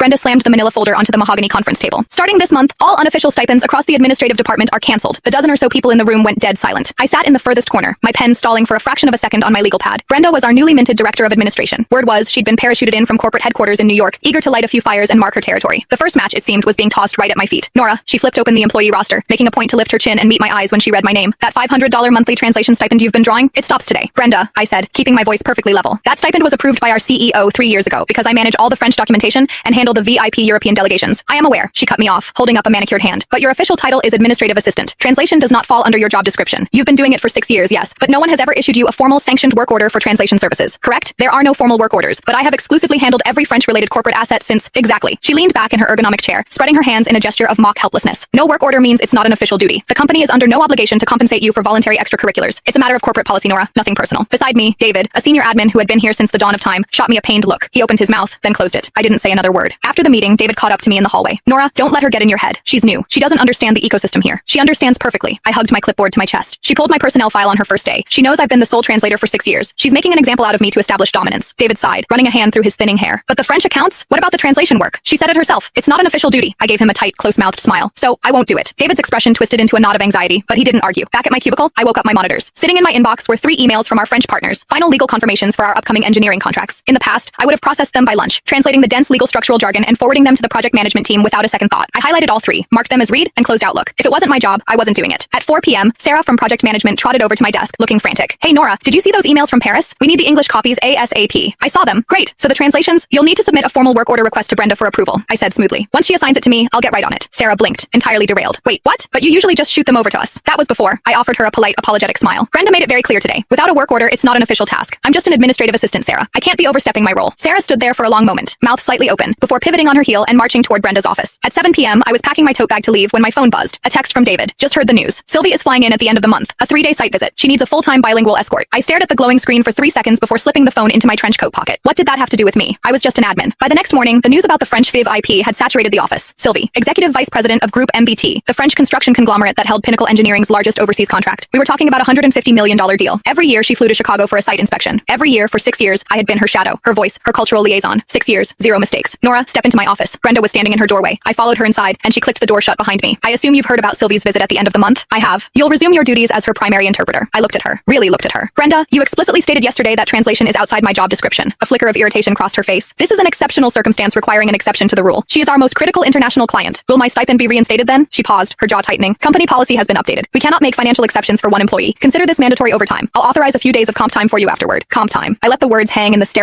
Brenda slammed the manila folder onto the mahogany conference table. Starting this month, all unofficial stipends across the administrative department are cancelled. The dozen or so people in the room went dead silent. I sat in the furthest corner, my pen stalling for a fraction of a second on my legal pad. Brenda was our newly minted director of administration. Word was she'd been parachuted in from corporate headquarters in New York, eager to light a few fires and mark her territory. The first match, it seemed, was being tossed right at my feet. Nora, she flipped open the employee roster, making a point to lift her chin and meet my eyes when she read my name. That $500 monthly translation stipend you've been drawing? It stops today. Brenda, I said, keeping my voice perfectly level. That stipend was approved by our CEO 3 years ago because I manage all the French documentation and handle the VIP European delegations. I am aware, she cut me off, holding up a manicured hand. But your official title is administrative assistant. Translation does not fall under your job description. You've been doing it for 6 years, yes, but no one has ever issued you a formal sanctioned work order for translation services, correct? There are no formal work orders, but I have exclusively handled every French-related corporate asset since... Exactly. She leaned back in her ergonomic chair, spreading her hands in a gesture of mock helplessness. No work order means it's not an official duty. The company is under no obligation to compensate you for voluntary extracurriculars. It's a matter of corporate policy, Nora, nothing personal. Beside me, David, a senior admin who had been here since the dawn of time, shot me a pained look. He opened his mouth, then closed it. I didn't say another word. After the meeting, David caught up to me in the hallway. Nora, don't let her get in your head. She's new. She doesn't understand the ecosystem here. She understands perfectly. I hugged my clipboard to my chest. She pulled my personnel file on her first day. She knows I've been the sole translator for 6 years. She's making an example out of me to establish dominance. David sighed, running a hand through his thinning hair. But the French accounts? What about the translation work? She said it herself. It's not an official duty. I gave him a tight, close-mouthed smile. So, I won't do it. David's expression twisted into a knot of anxiety, but he didn't argue. Back at my cubicle, I woke up my monitors. Sitting in my inbox were 3 emails from our French partners, final legal confirmations for our upcoming engineering contracts. In the past, I would have processed them by lunch, translating the dense legal structural jargon and forwarding them to the project management team without a second thought. I highlighted all 3, marked them as read, and closed Outlook. If it wasn't my job, I wasn't doing it. At 4 p.m., Sarah from project management trotted over to my desk, looking frantic. Hey Nora, did you see those emails from Paris? We need the English copies ASAP. I saw them. Great. So the translations? You'll need to submit a formal work order request to Brenda for approval, I said smoothly. Once she assigns it to me, I'll get right on it. Sarah blinked, entirely derailed. Wait, what? But you usually just shoot them over to us. That was before. I offered her a polite, apologetic smile. Brenda made it very clear today. Without a work order, it's not an official task. I'm just an administrative assistant, Sarah. I can't be overstepping my role. Sarah stood there for a long moment, mouth slightly open, before pivoting on her heel and marching toward Brenda's office. At 7 p.m., I was packing my tote bag to leave when my phone buzzed. A text from David. Just heard the news. Sylvie is flying in at the end of the month. A 3-day site visit. She needs a full-time bilingual escort. I stared at the glowing screen for 3 seconds before slipping the phone into my trench coat pocket. What did that have to do with me? I was just an admin. By the next morning, the news about the French Viv IP had saturated the office. Sylvie, executive vice president of Group MBT, the French construction conglomerate that held Pinnacle Engineering's largest overseas contract. We were talking about a $150 million deal. Every year, she flew to Chicago for a site inspection. Every year, for 6 years, I had been her shadow, her voice, her cultural liaison. 6 years, 0 mistakes. Nora, step into my office. Brenda was standing in her doorway. I followed her inside, and she clicked the door shut behind me. I assume you've heard about Sylvie's visit at the end of the month? I have. You'll resume your duties as her primary interpreter. I looked at her. Really looked at her. Brenda, you explicitly stated yesterday that translation is outside my job description. A flicker of irritation crossed her face. This is an exceptional circumstance requiring an exception to the rule. She is our most critical international client. Will my stipend be reinstated then? She paused, her jaw tightening. Company policy has been updated. We cannot make financial exceptions for one employee. Consider this mandatory overtime. I'll authorize a few days of comp time for you afterward. Comp time. I let the words hang in the sterile